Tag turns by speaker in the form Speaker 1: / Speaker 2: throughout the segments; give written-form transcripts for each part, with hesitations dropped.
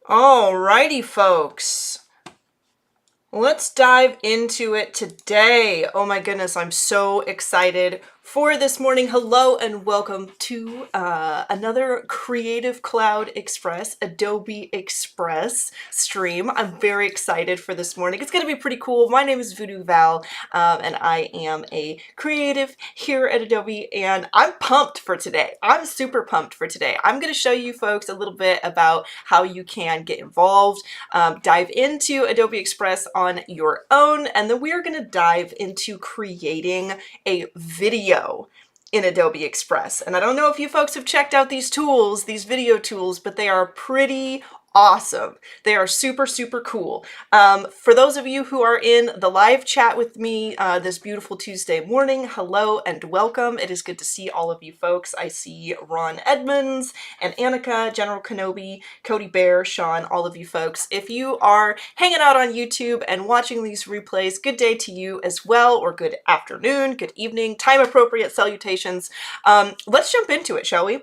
Speaker 1: Alrighty, folks. Let's dive into it today. Oh my goodness, I'm so excited for this morning. Hello and welcome to another Creative Cloud Express, Adobe Express stream. I'm very excited for this morning. It's going to be pretty cool. My name is Voodoo Val, and I am a creative here at Adobe, and I'm pumped for today. I'm super pumped for today. I'm going to show you folks a little bit about how you can get involved, dive into Adobe Express on your own, and then we're going to dive into creating a video in Adobe Express. And I don't know if you folks have checked out these tools, these video tools, but they are pretty awesome. They are super, super cool. For those of you who are in the live chat with me this beautiful Tuesday morning, hello and welcome. It is good to see all of you folks. I see Ron Edmonds and Annika, General Kenobi, Cody Bear, Sean, all of you folks. If you are hanging out on YouTube and watching these replays, good day to you as well, or good afternoon, good evening, time appropriate salutations. Let's jump into it, shall we?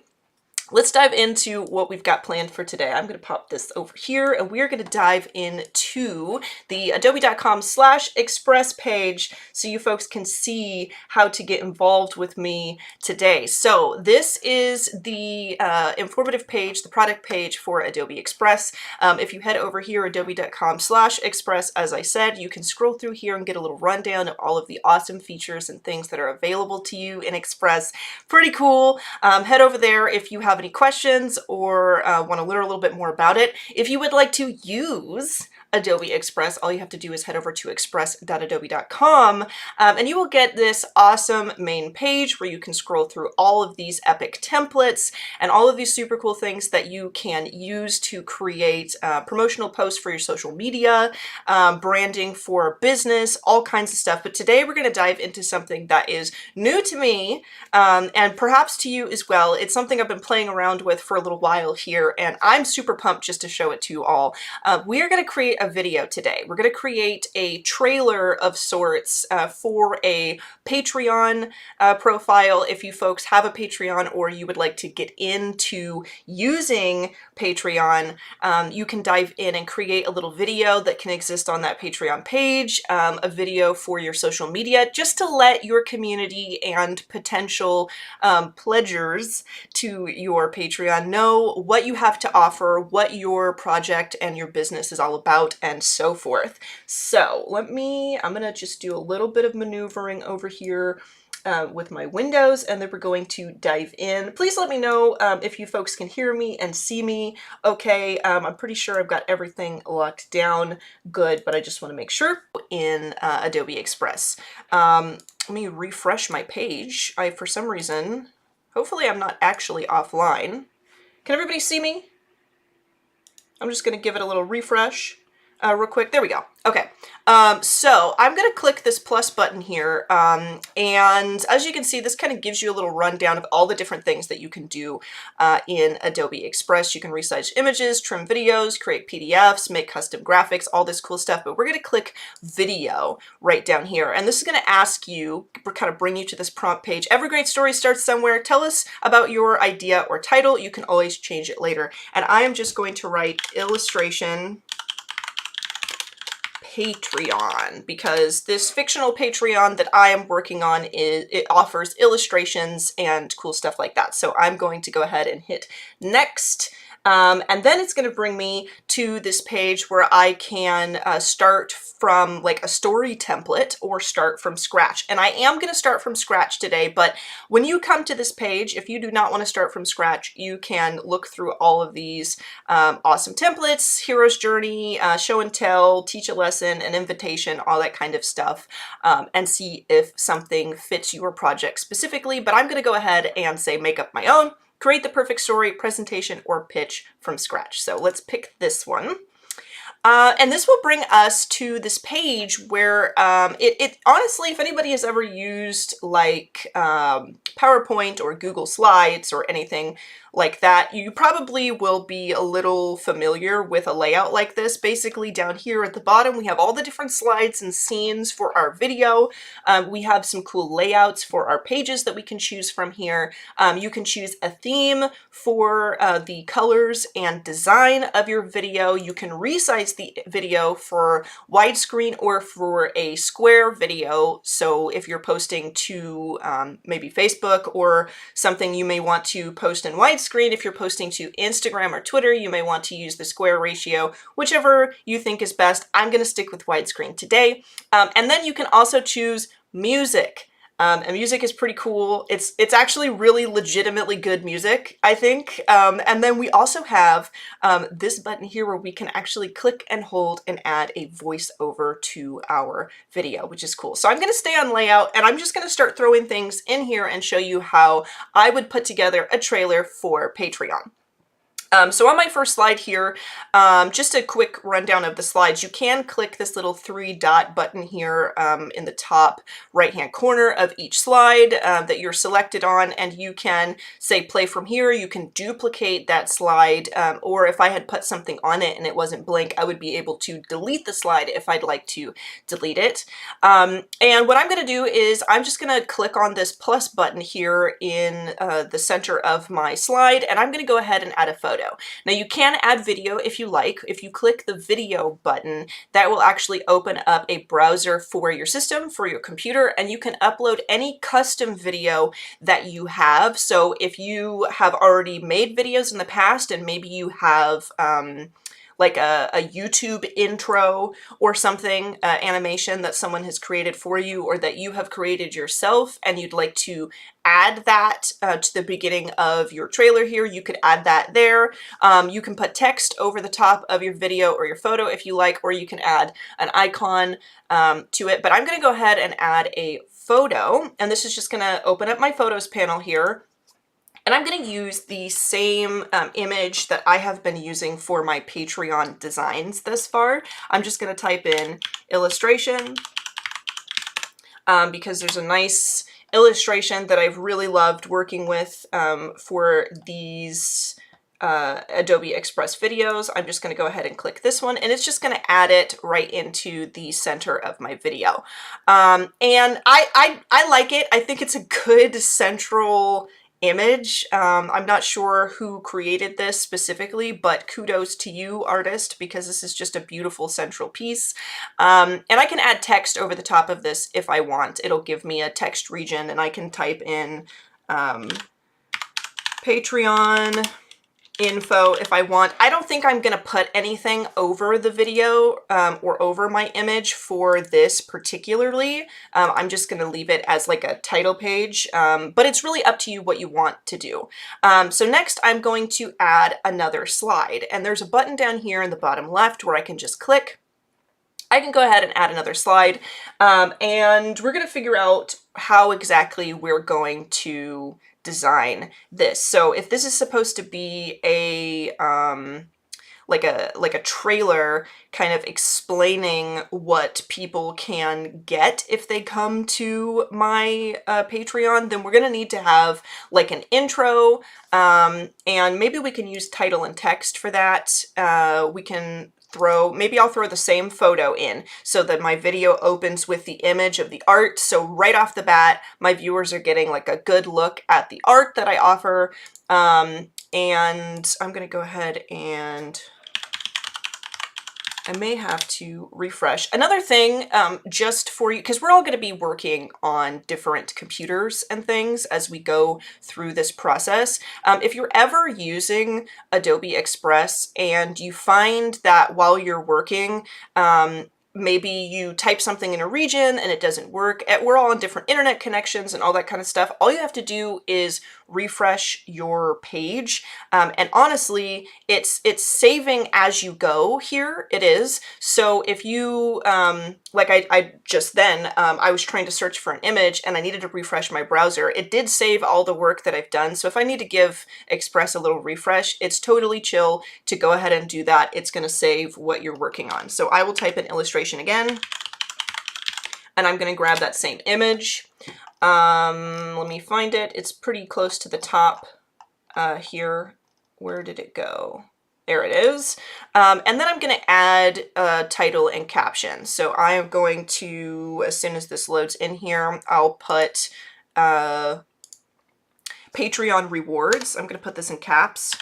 Speaker 1: Let's dive into what we've got planned for today. I'm going to pop this over here and we're going to dive into the adobe.com/express page so you folks can see how to get involved with me today. So this is the informative page, the product page for Adobe Express. If you head over here, adobe.com/express, as I said, you can scroll through here and get a little rundown of all of the awesome features and things that are available to you in Express. Pretty cool. Head over there if you have any questions or want to learn a little bit more about it. If you would like to use Adobe Express, all you have to do is head over to express.adobe.com and you will get this awesome main page where you can scroll through all of these epic templates and all of these super cool things that you can use to create promotional posts for your social media, branding for business, all kinds of stuff. But today we're going to dive into something that is new to me and perhaps to you as well. It's something I've been playing around with for a little while here, and I'm super pumped just to show it to you all. We are going to create a video today. We're going to create a trailer of sorts for a Patreon profile. If you folks have a Patreon or you would like to get into using Patreon, you can dive in and create a little video that can exist on that Patreon page, a video for your social media, just to let your community and potential pledgers to your Patreon know what you have to offer, what your project and your business is all about, and so forth. So I'm gonna just do a little bit of maneuvering over here with my windows, and then we're going to dive in. Please let me know if you folks can hear me and see me okay. I'm pretty sure I've got everything locked down good, but I just want to make sure in Adobe Express. Let me refresh my page. For some reason, hopefully I'm not actually offline. Can everybody see me? I'm just going to give it a little refresh real quick. There we go. Okay. So I'm going to click this plus button here. And as you can see, this kind of gives you a little rundown of all the different things that you can do in Adobe Express. You can resize images, trim videos, create PDFs, make custom graphics, all this cool stuff. But we're going to click video right down here. And this is going to ask you, kind of bring you to this prompt page. Every great story starts somewhere. Tell us about your idea or title. You can always change it later. And I am just going to write illustration Patreon, because this fictional Patreon that I am working on it offers illustrations and cool stuff like that. So I'm going to go ahead and hit next. And then it's going to bring me to this page where I can start from like a story template or start from scratch. And I am going to start from scratch today, but when you come to this page, if you do not want to start from scratch, you can look through all of these awesome templates, hero's journey, show and tell, teach a lesson, an invitation, all that kind of stuff, and see if something fits your project specifically. But I'm going to go ahead and say make up my own. Create the perfect story, presentation, or pitch from scratch. So let's pick this one. And this will bring us to this page where it honestly, if anybody has ever used like PowerPoint or Google Slides or anything like that. You probably will be a little familiar with a layout like this. Basically down here at the bottom, we have all the different slides and scenes for our video. We have some cool layouts for our pages that we can choose from here. You can choose a theme for the colors and design of your video. You can resize the video for widescreen or for a square video. So if you're posting to maybe Facebook or something, you may want to post in widescreen. If you're posting to Instagram or Twitter, you may want to use the square ratio, whichever you think is best. I'm going to stick with widescreen today. And then you can also choose music. And music is pretty cool. It's actually really legitimately good music, I think. And then we also have this button here where we can actually click and hold and add a voiceover to our video, which is cool. So I'm going to stay on layout, and I'm just going to start throwing things in here and show you how I would put together a trailer for Patreon. So on my first slide here, just a quick rundown of the slides. You can click this little 3-dot button here in the top right-hand corner of each slide that you're selected on, and you can say play from here. You can duplicate that slide, or if I had put something on it and it wasn't blank, I would be able to delete the slide if I'd like to delete it. And what I'm going to do is I'm just going to click on this plus button here in the center of my slide, and I'm going to go ahead and add a photo. Now you can add video if you like. If you click the video button, that will actually open up a browser for your system, for your computer, and you can upload any custom video that you have. So if you have already made videos in the past and maybe you have like a YouTube intro or something, animation that someone has created for you or that you have created yourself, and you'd like to add that to the beginning of your trailer here, you could add that there. You can put text over the top of your video or your photo if you like, or you can add an icon to it. But I'm going to go ahead and add a photo, and this is just going to open up my photos panel here. And I'm going to use the same image that I have been using for my Patreon designs thus far. I'm just going to type in illustration because there's a nice illustration that I've really loved working with for these Adobe Express videos. I'm just going to go ahead and click this one, and it's just going to add it right into the center of my video. And I like it. I think it's a good central image. I'm not sure who created this specifically, but kudos to you, artist, because this is just a beautiful central piece. And I can add text over the top of this if I want. It'll give me a text region, and I can type in Patreon info if I want. I don't think I'm going to put anything over the video or over my image for this particularly. I'm just going to leave it as like a title page, but it's really up to you what you want to do. So next I'm going to add another slide, and there's a button down here in the bottom left where I can just click. I can go ahead and add another slide, and we're going to figure out how exactly we're going to design this. So if this is supposed to be a like a trailer kind of explaining what people can get if they come to my Patreon, then we're gonna need to have like an intro, and maybe we can use title and text for that. We can maybe I'll throw the same photo in so that my video opens with the image of the art. So right off the bat, my viewers are getting like a good look at the art that I offer. And I'm going to go ahead and I may have to refresh. Another thing, just for you, because we're all going to be working on different computers and things as we go through this process. If you're ever using Adobe Express and you find that while you're working, maybe you type something in a region and it doesn't work. We're all on different internet connections and all that kind of stuff. All you have to do is refresh your page. And honestly, it's saving as you go here. It is. So if you, like I just then, I was trying to search for an image and I needed to refresh my browser. It did save all the work that I've done. So if I need to give Express a little refresh, it's totally chill to go ahead and do that. It's going to save what you're working on. So I will type in illustration again, and I'm going to grab that same image. Let me find it. It's pretty close to the top here. Where did it go? There it is. And then I'm going to add a title and caption. So I am going to, as soon as this loads in here, I'll put Patreon rewards. I'm going to put this in caps.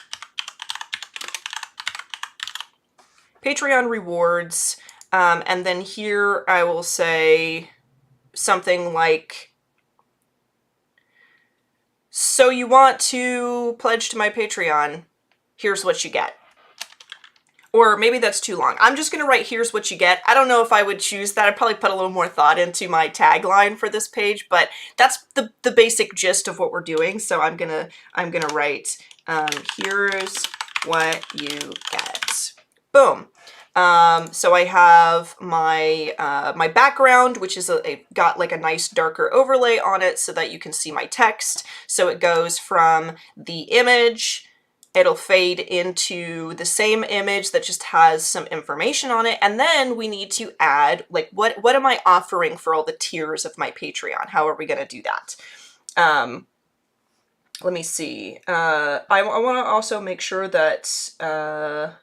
Speaker 1: Patreon rewards. And then here I will say something like, so you want to pledge to my Patreon, here's what you get. Or maybe that's too long. I'm just gonna write, here's what you get. I don't know if I would choose that. I'd probably put a little more thought into my tagline for this page, but that's the basic gist of what we're doing. So I'm gonna write, here's what you get. Boom. So I have my my background, which is got like a nice darker overlay on it so that you can see my text. So it goes from the image, it'll fade into the same image that just has some information on it. And then we need to add, like, what am I offering for all the tiers of my Patreon? How are we going to do that? Let me see. I want to also make sure that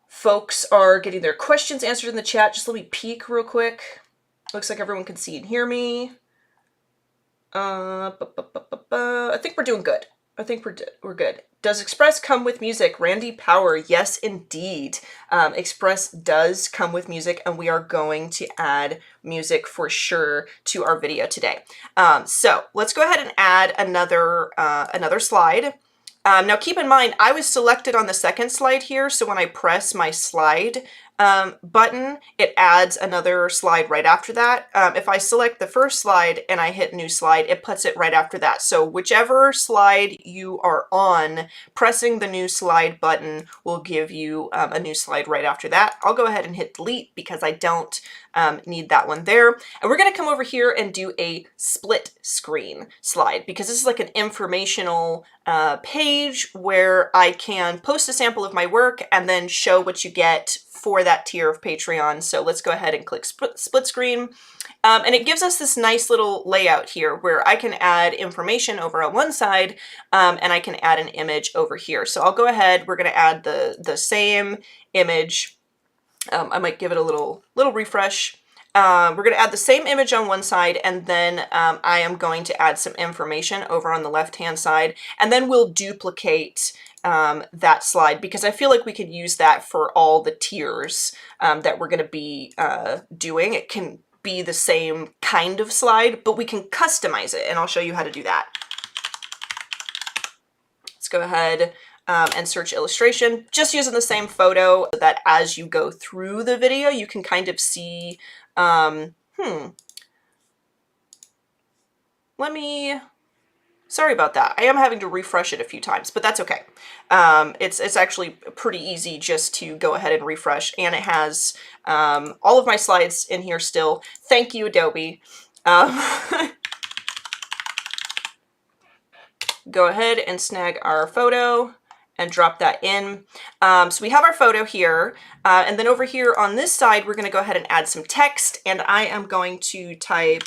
Speaker 1: folks are getting their questions answered in the chat. Just let me peek real quick. Looks like everyone can see and hear me. I think we're doing good. I think we're good. Does Express come with music? Randy Power, yes, indeed. Express does come with music, and we are going to add music for sure to our video today. So let's go ahead and add another slide. Now keep in mind, I was selected on the second slide here, so when I press my slide button, it adds another slide right after that. If I select the first slide and I hit new slide, it puts it right after that. So whichever slide you are on, pressing the new slide button will give you a new slide right after that. I'll go ahead and hit delete because I don't need that one there. And we're going to come over here and do a split screen slide because this is like an informational page where I can post a sample of my work and then show what you get for that tier of Patreon. So let's go ahead and click split screen. And it gives us this nice little layout here where I can add information over on one side and I can add an image over here. So I'll go ahead, we're going to add the same image. I might give it a little refresh. We're going to add the same image on one side, and then I am going to add some information over on the left-hand side, and then we'll duplicate that slide because I feel like we could use that for all the tiers that we're going to be doing. It can be the same kind of slide, but we can customize it, and I'll show you how to do that. Let's go ahead and search illustration, just using the same photo so that as you go through the video, you can kind of see, sorry about that. I am having to refresh it a few times, but that's okay. It's actually pretty easy just to go ahead and refresh, and it has all of my slides in here still. Thank you, Adobe. Go ahead and snag our photo and drop that in. So we have our photo here, and then over here on this side, we're going to go ahead and add some text, and I am going to type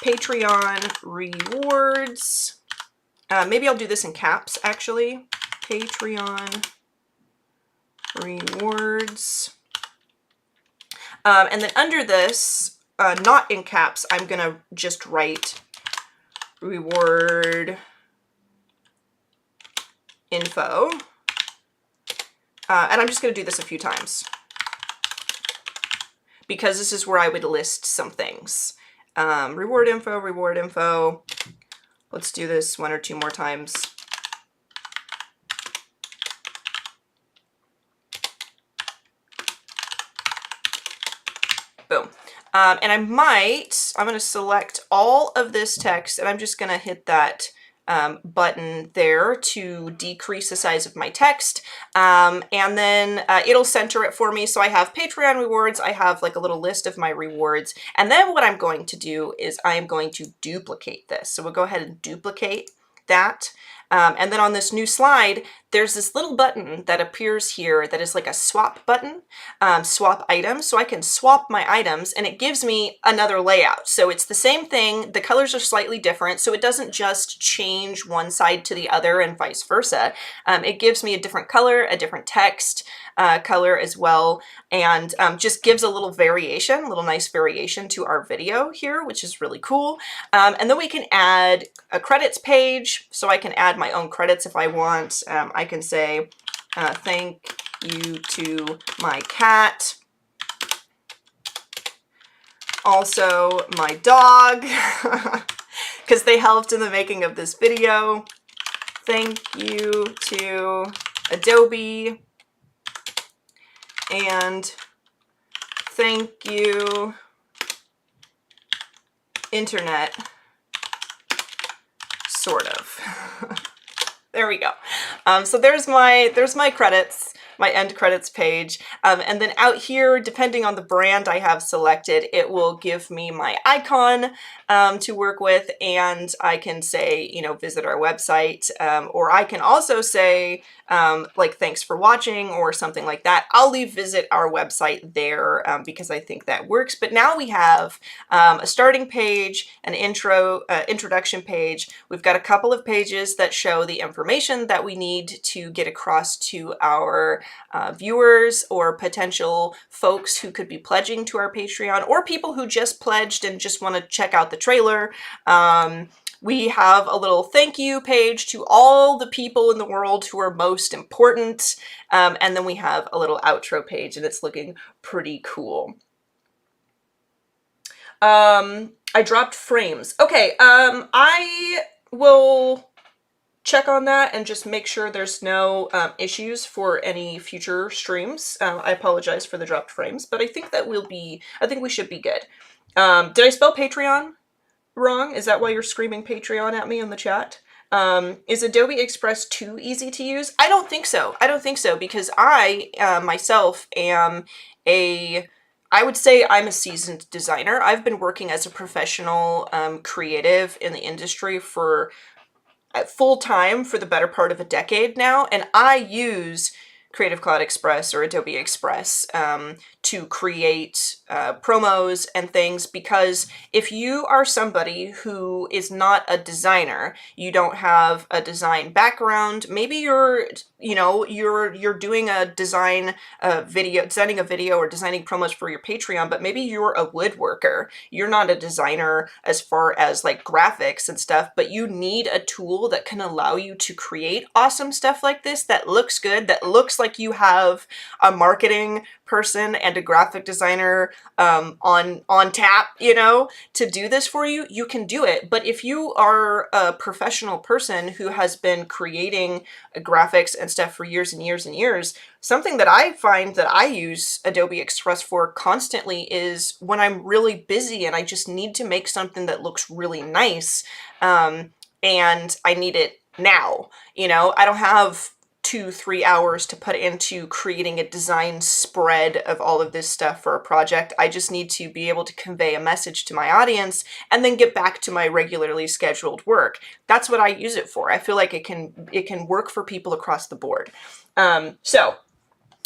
Speaker 1: Patreon rewards. Maybe I'll do this in caps, actually. Patreon rewards. And then under this, not in caps, I'm going to just write reward info. And I'm just going to do this a few times because this is where I would list some things. Reward info, reward info. Let's do this one or two more times. Boom. And I'm going to select all of this text, and I'm just going to hit that button there to decrease the size of my text. And then it'll center it for me. So I have Patreon rewards. I have like a little list of my rewards. And then what I'm going to do is I am going to duplicate this. So we'll go ahead and duplicate that. And then on this new slide, there's this little button that appears here that is like a swap button, swap items. So I can swap my items and it gives me another layout. So it's the same thing. The colors are slightly different. So it doesn't just change one side to the other and vice versa. It gives me a different color, a different text color as well, and just gives a little variation, a little nice variation to our video here, which is really cool. And then we can add a credits page. So I can add my own credits if I want. I can say, thank you to my cat. Also my dog, because they helped in the making of this video. Thank you to Adobe. And thank you, Internet, sort of. There we go. So there's my credits, my end credits page. And then out here, depending on the brand I have selected, it will give me my icon to work with, and I can say, you know, visit our website, or I can also say, like, thanks for watching or something like that. I'll leave visit our website there because I think that works. But now we have a starting page, an introduction page. We've got a couple of pages that show the information that we need to get across to our viewers or potential folks who could be pledging to our Patreon, or people who just pledged and just want to check out the trailer. We have a little thank you page to all the people in the world who are most important. And then we have a little outro page, and it's looking pretty cool. I dropped frames. Okay, I will check on that and just make sure there's no issues for any future streams. I apologize for the dropped frames, but I think that I think we should be good. Did I spell Patreon wrong? Is that why you're screaming Patreon at me in the chat? Is Adobe Express too easy to use? I don't think so. I don't think so, because I myself am I would say I'm a seasoned designer. I've been working as a professional creative in the industry for full time for the better part of a decade now, and I use Creative Cloud Express or Adobe Express to create promos and things, because if you are somebody who is not a designer, you don't have a design background, maybe you're doing a designing a video or designing promos for your Patreon, but maybe you're a woodworker, you're not a designer as far as like graphics and stuff, but you need a tool that can allow you to create awesome stuff like this that looks good, that looks like you have a marketing person and a graphic designer on tap, you know, to do this for you. You can do it. But if you are a professional person who has been creating graphics and stuff for years and years and years, something that I find that I use Adobe Express for constantly is when I'm really busy and I just need to make something that looks really nice, and I need it now. You know, I don't have 2-3 hours to put into creating a design spread of all of this stuff for a project. I just need to be able to convey a message to my audience and then get back to my regularly scheduled work. That's what I use it for. I feel like it can work for people across the board. So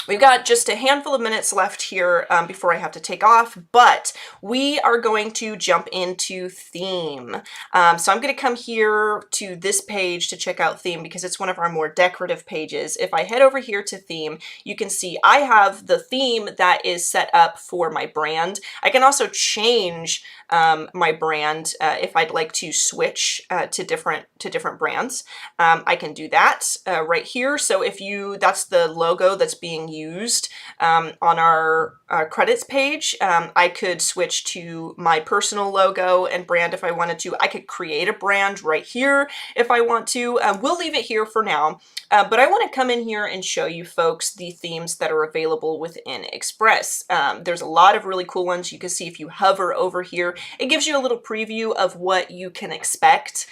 Speaker 1: we've got just a handful of minutes left here before I have to take off, but we are going to jump into theme. So I'm going to come here to this page to check out theme because it's one of our more decorative pages. If I head over here to theme, you can see I have the theme that is set up for my brand. I can also change my brand if I'd like to switch to different brands. I can do that right here. So if that's the logo that's being used on our credits page, I could switch to my personal logo and brand if I wanted to. I could create a brand right here if I want to. We'll leave it here for now, but I want to come in here and show you folks the themes that are available within Express. There's a lot of really cool ones. You can see if you hover over here, it gives you a little preview of what you can expect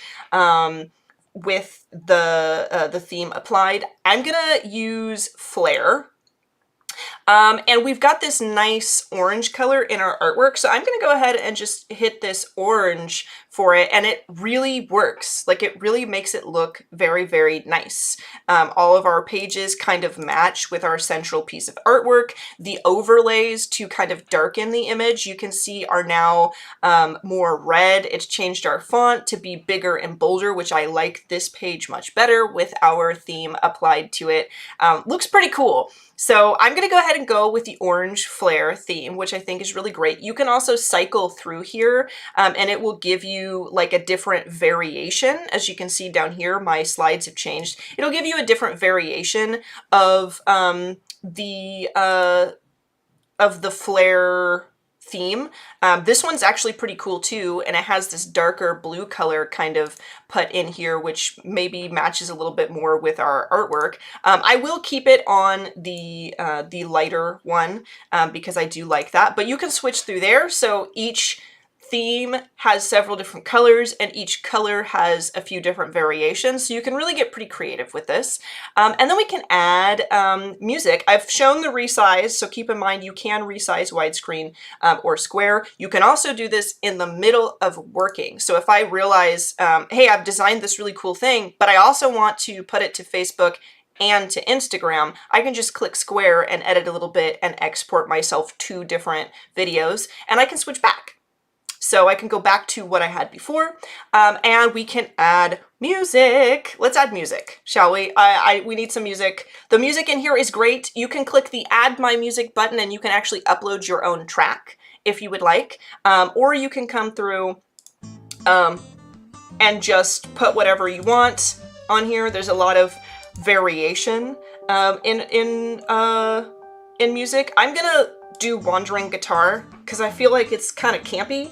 Speaker 1: with the theme applied. I'm gonna use Flare. And we've got this nice orange color in our artwork. So I'm going to go ahead and just hit this orange for it. And it really works. Like, it really makes it look very, very nice. All of our pages kind of match with our central piece of artwork. The overlays to kind of darken the image, you can see, are now more red. It's changed our font to be bigger and bolder, which I like this page much better with our theme applied to it. Looks pretty cool. So I'm going to go ahead and go with the orange flare theme, which I think is really great. You can also cycle through here and it will give you like a different variation. As you can see down here, my slides have changed. It'll give you a different variation of the flare theme. This one's actually pretty cool too, and it has this darker blue color kind of put in here, which maybe matches a little bit more with our artwork. I will keep it on the lighter one because I do like that, but you can switch through there. So each theme has several different colors and each color has a few different variations, so you can really get pretty creative with this. And then we can add music. I've shown the resize, so keep in mind you can resize widescreen or square. You can also do this in the middle of working. So if I realize, hey, I've designed this really cool thing, but I also want to put it to Facebook and to Instagram, I can just click square and edit a little bit and export myself 2 different videos, and I can switch back. So I can go back to what I had before, and we can add music. Let's add music, shall we? We need some music. The music in here is great. You can click the Add My Music button and you can actually upload your own track if you would like, or you can come through and just put whatever you want on here. There's a lot of variation in music. I'm gonna do Wandering Guitar because I feel like it's kind of campy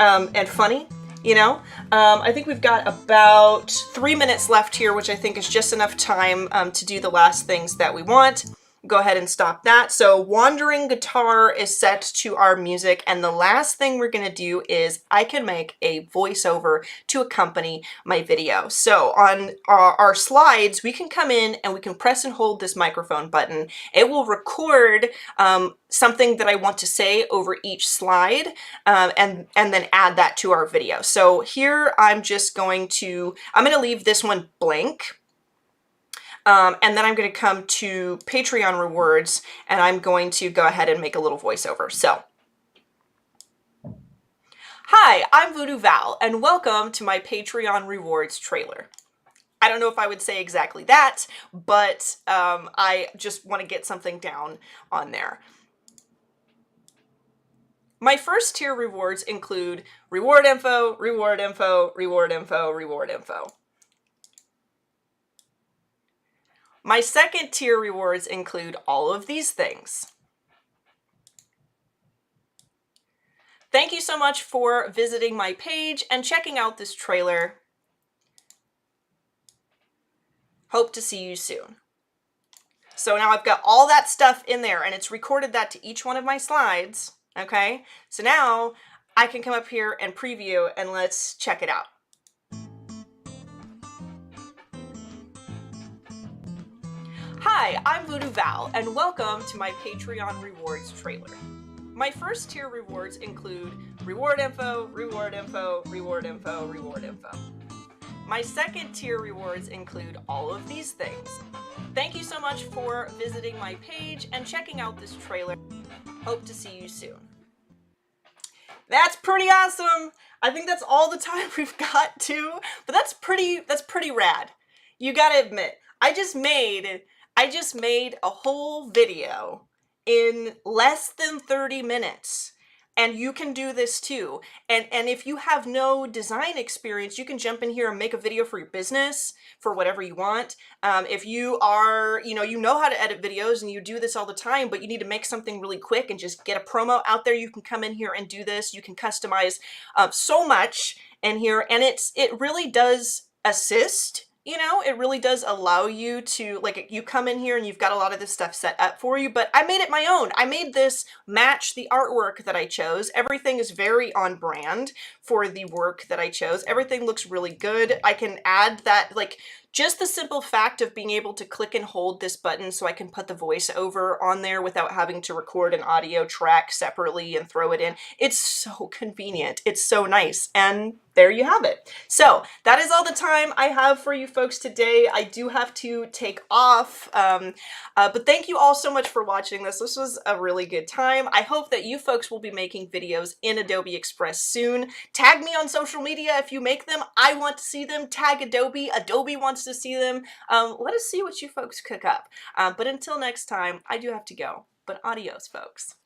Speaker 1: and funny, you know. I think we've got about 3 minutes left here, which I think is just enough time to do the last things that we want. Go ahead and stop that. So Wandering Guitar is set to our music, and the last thing we're going to do is I can make a voiceover to accompany my video. So on our slides, we can come in and we can press and hold this microphone button. It will record something that I want to say over each slide and then add that to our video. So here I'm going to leave this one blank. And then I'm going to come to Patreon rewards and I'm going to go ahead and make a little voiceover. So, hi, I'm Voodoo Val and welcome to my Patreon rewards trailer. I don't know if I would say exactly that, but I just want to get something down on there. My first tier rewards include reward info, reward info, reward info, reward info. My second tier rewards include all of these things. Thank you so much for visiting my page and checking out this trailer. Hope to see you soon. So now I've got all that stuff in there and it's recorded that to each one of my slides. Okay, so now I can come up here and preview and let's check it out. Hi, I'm Voodoo Val, and welcome to my Patreon rewards trailer. My first tier rewards include reward info, reward info, reward info, reward info. My second tier rewards include all of these things. Thank you so much for visiting my page and checking out this trailer. Hope to see you soon. That's pretty awesome. I think that's all the time we've got too, but that's pretty rad. You gotta admit, I just made a whole video in less than 30 minutes. And you can do this too. And if you have no design experience, you can jump in here and make a video for your business, for whatever you want. If you are, you know how to edit videos and you do this all the time, but you need to make something really quick and just get a promo out there, you can come in here and do this. You can customize so much in here, and it really does assist. You know, it really does allow you to, like, you come in here and you've got a lot of this stuff set up for you, but I made it my own. I made this match the artwork that I chose. Everything is very on brand for the work that I chose. Everything looks really good. I can add that, like, Just the simple fact of being able to click and hold this button so I can put the voiceover on there without having to record an audio track separately and throw it in. It's so convenient. It's so nice. And there you have it. So that is all the time I have for you folks today. I do have to take off, but thank you all so much for watching this. This was a really good time. I hope that you folks will be making videos in Adobe Express soon. Tag me on social media if you make them. I want to see them. Tag Adobe. Adobe wants to see them. Let us see what you folks cook up. But until next time, I do have to go. But adios, folks.